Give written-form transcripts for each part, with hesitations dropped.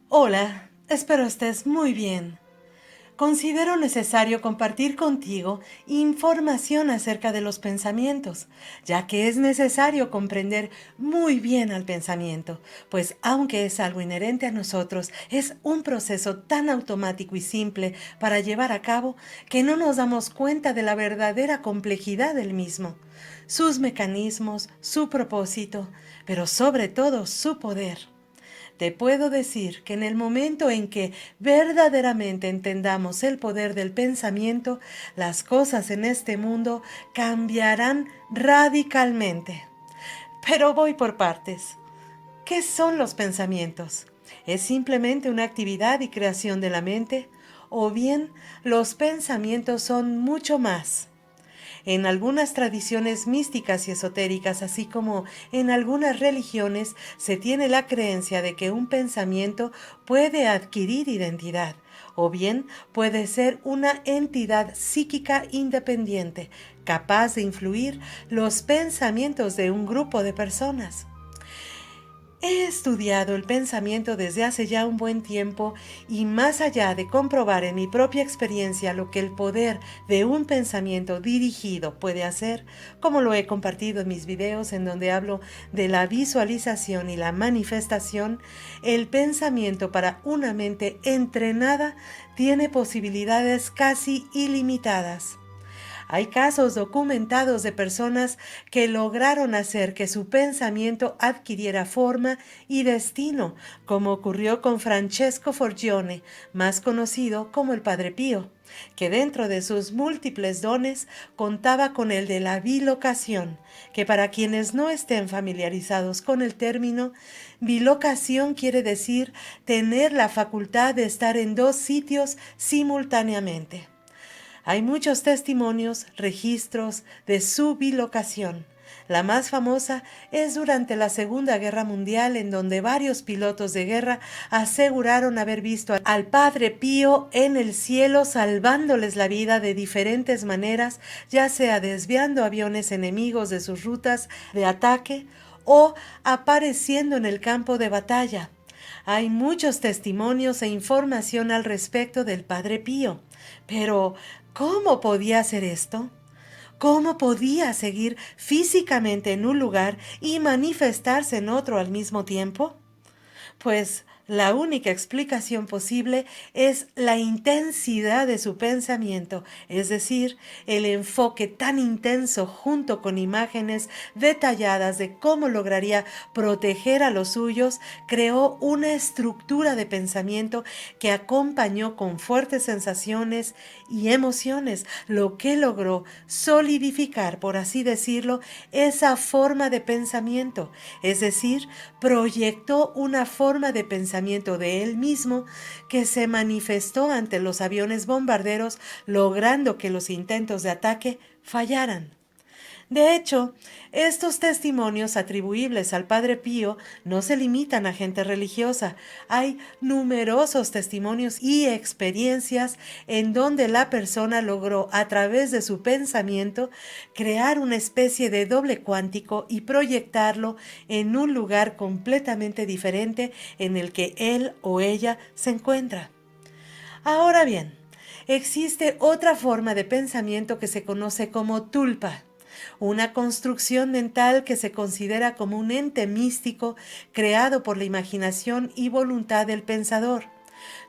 Hola, espero estés muy bien. Considero necesario compartir contigo información acerca de los pensamientos, ya que es necesario comprender muy bien al pensamiento, pues aunque es algo inherente a nosotros, es un proceso tan automático y simple para llevar a cabo que no nos damos cuenta de la verdadera complejidad del mismo, sus mecanismos, su propósito, pero sobre todo su poder. Te puedo decir que en el momento en que verdaderamente entendamos el poder del pensamiento, las cosas en este mundo cambiarán radicalmente. Pero voy por partes. ¿Qué son los pensamientos? ¿Es simplemente una actividad y creación de la mente? ¿O bien los pensamientos son mucho más? En algunas tradiciones místicas y esotéricas, así como en algunas religiones, se tiene la creencia de que un pensamiento puede adquirir identidad, o bien puede ser una entidad psíquica independiente, capaz de influir los pensamientos de un grupo de personas. He estudiado el pensamiento desde hace ya un buen tiempo y más allá de comprobar en mi propia experiencia lo que el poder de un pensamiento dirigido puede hacer, como lo he compartido en mis videos en donde hablo de la visualización y la manifestación, el pensamiento para una mente entrenada tiene posibilidades casi ilimitadas. Hay casos documentados de personas que lograron hacer que su pensamiento adquiriera forma y destino, como ocurrió con Francesco Forgione, más conocido como el Padre Pío, que dentro de sus múltiples dones contaba con el de la bilocación, que para quienes no estén familiarizados con el término, bilocación quiere decir tener la facultad de estar en dos sitios simultáneamente. Hay muchos testimonios, registros de su bilocación. La más famosa es durante la Segunda Guerra Mundial, en donde varios pilotos de guerra aseguraron haber visto al Padre Pío en el cielo salvándoles la vida de diferentes maneras, ya sea desviando aviones enemigos de sus rutas de ataque o apareciendo en el campo de batalla. Hay muchos testimonios e información al respecto del Padre Pío, pero ¿cómo podía hacer esto? ¿Cómo podía seguir físicamente en un lugar y manifestarse en otro al mismo tiempo? Pues la única explicación posible es la intensidad de su pensamiento, es decir, el enfoque tan intenso junto con imágenes detalladas de cómo lograría proteger a los suyos, creó una estructura de pensamiento que acompañó con fuertes sensaciones y emociones, lo que logró solidificar, por así decirlo, esa forma de pensamiento, es decir, proyectó una forma de pensamiento de él mismo que se manifestó ante los aviones bombarderos, logrando que los intentos de ataque fallaran. De hecho, estos testimonios atribuibles al Padre Pío no se limitan a gente religiosa. Hay numerosos testimonios y experiencias en donde la persona logró, a través de su pensamiento, crear una especie de doble cuántico y proyectarlo en un lugar completamente diferente en el que él o ella se encuentra. Ahora bien, existe otra forma de pensamiento que se conoce como tulpa, una construcción mental que se considera como un ente místico creado por la imaginación y voluntad del pensador.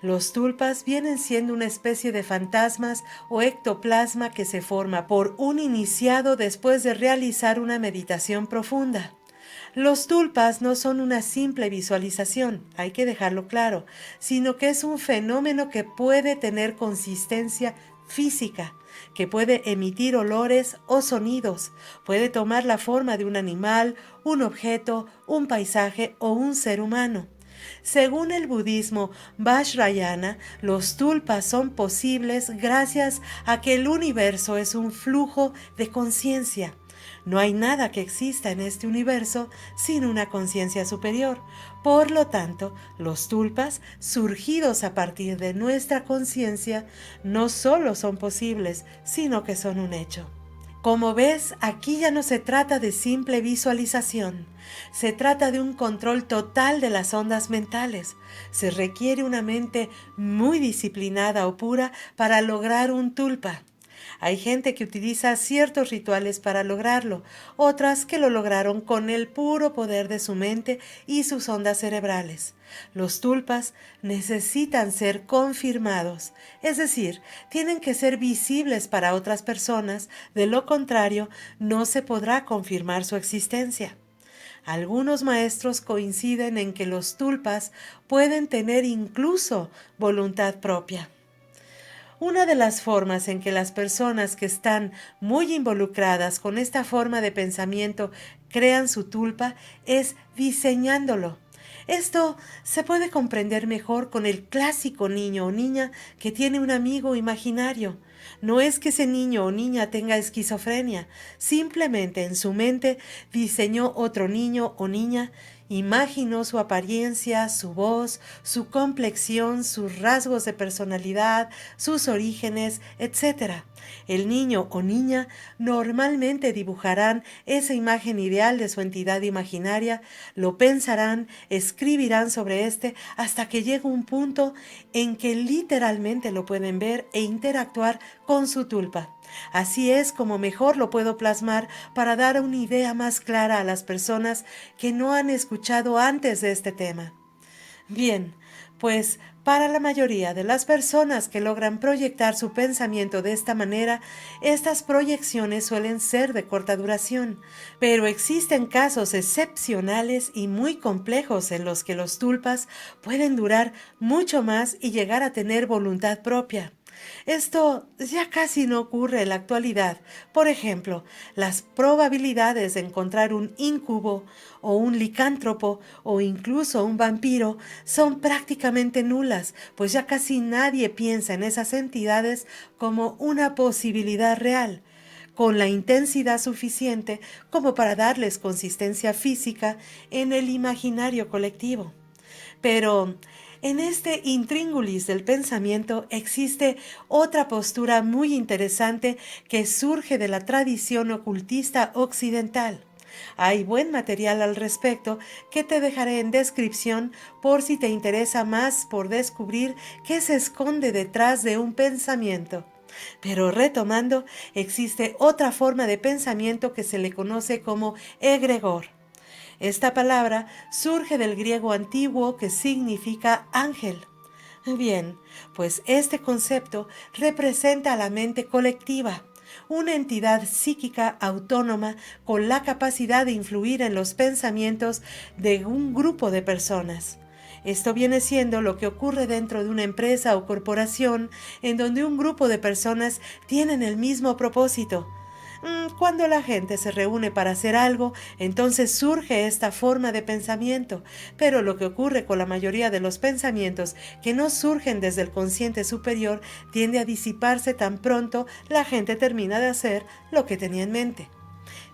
Los tulpas vienen siendo una especie de fantasmas o ectoplasma que se forma por un iniciado después de realizar una meditación profunda. Los tulpas no son una simple visualización, hay que dejarlo claro, sino que es un fenómeno que puede tener consistencia física, que puede emitir olores o sonidos, puede tomar la forma de un animal, un objeto, un paisaje o un ser humano. Según el budismo Vajrayana, los tulpas son posibles gracias a que el universo es un flujo de conciencia. No hay nada que exista en este universo sin una conciencia superior. Por lo tanto, los tulpas, surgidos a partir de nuestra conciencia, no solo son posibles, sino que son un hecho. Como ves, aquí ya no se trata de simple visualización, se trata de un control total de las ondas mentales. Se requiere una mente muy disciplinada o pura para lograr un tulpa. Hay gente que utiliza ciertos rituales para lograrlo, otras que lo lograron con el puro poder de su mente y sus ondas cerebrales. Los tulpas necesitan ser confirmados, es decir, tienen que ser visibles para otras personas, de lo contrario, no se podrá confirmar su existencia. Algunos maestros coinciden en que los tulpas pueden tener incluso voluntad propia. Una de las formas en que las personas que están muy involucradas con esta forma de pensamiento crean su tulpa es diseñándolo. Esto se puede comprender mejor con el clásico niño o niña que tiene un amigo imaginario. No es que ese niño o niña tenga esquizofrenia, simplemente en su mente diseñó otro niño o niña, imaginó su apariencia, su voz, su complexión, sus rasgos de personalidad, sus orígenes, etc. El niño o niña normalmente dibujarán esa imagen ideal de su entidad imaginaria, lo pensarán, escribirán sobre este hasta que llega un punto en que literalmente lo pueden ver e interactuar con su tulpa. Así es como mejor lo puedo plasmar para dar una idea más clara a las personas que no han escuchado antes de este tema. Bien, pues para la mayoría de las personas que logran proyectar su pensamiento de esta manera, estas proyecciones suelen ser de corta duración, pero existen casos excepcionales y muy complejos en los que los tulpas pueden durar mucho más y llegar a tener voluntad propia. Esto ya casi no ocurre en la actualidad. Por ejemplo, las probabilidades de encontrar un íncubo o un licántropo o incluso un vampiro son prácticamente nulas, pues ya casi nadie piensa en esas entidades como una posibilidad real, con la intensidad suficiente como para darles consistencia física en el imaginario colectivo. Pero en este intríngulis del pensamiento existe otra postura muy interesante que surge de la tradición ocultista occidental. Hay buen material al respecto que te dejaré en descripción por si te interesa más por descubrir qué se esconde detrás de un pensamiento. Pero retomando, existe otra forma de pensamiento que se le conoce como egregor. Esta palabra surge del griego antiguo que significa ángel. Bien, pues este concepto representa a la mente colectiva, una entidad psíquica autónoma con la capacidad de influir en los pensamientos de un grupo de personas. Esto viene siendo lo que ocurre dentro de una empresa o corporación en donde un grupo de personas tienen el mismo propósito. Cuando la gente se reúne para hacer algo, entonces surge esta forma de pensamiento, pero lo que ocurre con la mayoría de los pensamientos que no surgen desde el consciente superior tiende a disiparse tan pronto la gente termina de hacer lo que tenía en mente.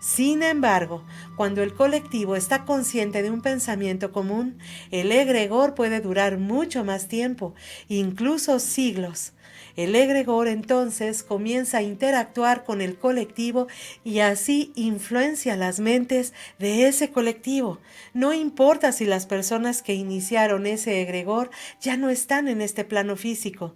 Sin embargo, cuando el colectivo está consciente de un pensamiento común, el egregor puede durar mucho más tiempo, incluso siglos. El egregor entonces comienza a interactuar con el colectivo y así influencia las mentes de ese colectivo. No importa si las personas que iniciaron ese egregor ya no están en este plano físico.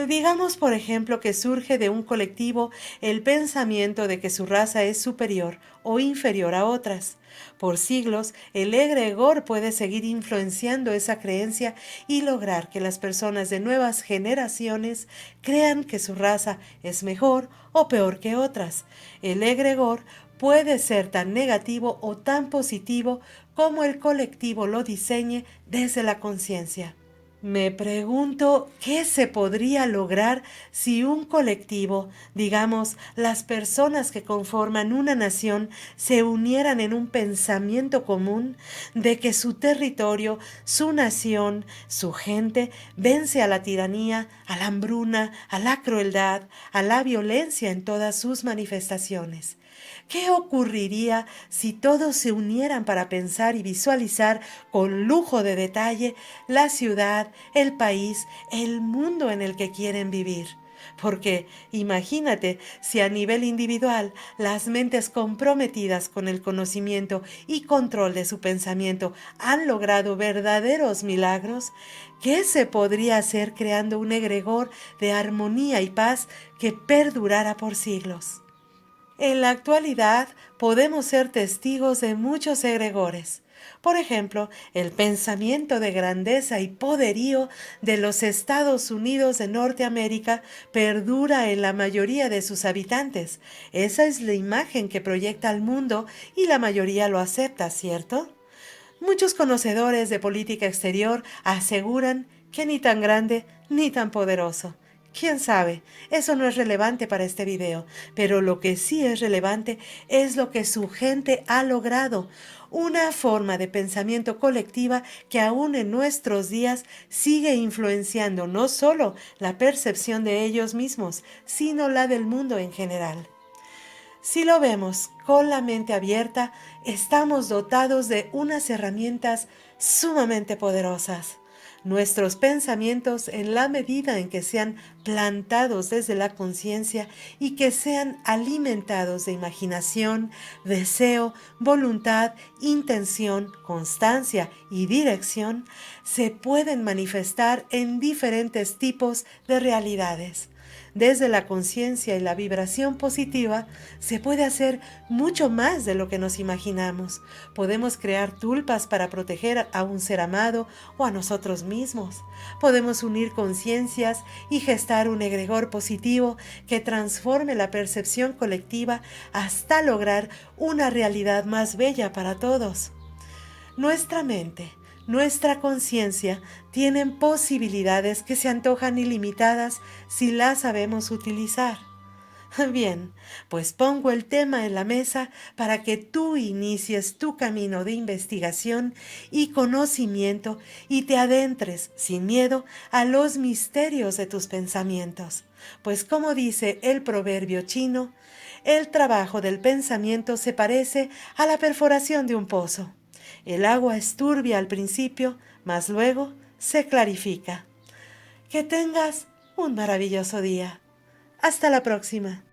Digamos, por ejemplo, que surge de un colectivo el pensamiento de que su raza es superior o inferior a otras. Por siglos, el egregor puede seguir influenciando esa creencia y lograr que las personas de nuevas generaciones crean que su raza es mejor o peor que otras. El egregor puede ser tan negativo o tan positivo como el colectivo lo diseñe desde la conciencia. Me pregunto qué se podría lograr si un colectivo, digamos, las personas que conforman una nación, se unieran en un pensamiento común de que su territorio, su nación, su gente vence a la tiranía, a la hambruna, a la crueldad, a la violencia en todas sus manifestaciones. ¿Qué ocurriría si todos se unieran para pensar y visualizar con lujo de detalle la ciudad, el país, el mundo en el que quieren vivir? Porque imagínate si a nivel individual las mentes comprometidas con el conocimiento y control de su pensamiento han logrado verdaderos milagros, ¿qué se podría hacer creando un egregor de armonía y paz que perdurara por siglos? En la actualidad podemos ser testigos de muchos egregores. Por ejemplo, el pensamiento de grandeza y poderío de los Estados Unidos de Norteamérica perdura en la mayoría de sus habitantes. Esa es la imagen que proyecta al mundo y la mayoría lo acepta, ¿cierto? Muchos conocedores de política exterior aseguran que ni tan grande ni tan poderoso. ¿Quién sabe? Eso no es relevante para este video, pero lo que sí es relevante es lo que su gente ha logrado, una forma de pensamiento colectiva que aún en nuestros días sigue influenciando no solo la percepción de ellos mismos, sino la del mundo en general. Si lo vemos con la mente abierta, estamos dotados de unas herramientas sumamente poderosas. Nuestros pensamientos, en la medida en que sean plantados desde la conciencia y que sean alimentados de imaginación, deseo, voluntad, intención, constancia y dirección, se pueden manifestar en diferentes tipos de realidades. Desde la conciencia y la vibración positiva se puede hacer mucho más de lo que nos imaginamos. Podemos crear tulpas para proteger a un ser amado o a nosotros mismos. Podemos unir conciencias y gestar un egregor positivo que transforme la percepción colectiva hasta lograr una realidad más bella para todos. Nuestra mente, nuestra conciencia tienen posibilidades que se antojan ilimitadas si las sabemos utilizar. Bien, pues pongo el tema en la mesa para que tú inicies tu camino de investigación y conocimiento y te adentres sin miedo a los misterios de tus pensamientos. Pues como dice el proverbio chino, el trabajo del pensamiento se parece a la perforación de un pozo. El agua es turbia al principio, mas luego se clarifica. Que tengas un maravilloso día. Hasta la próxima.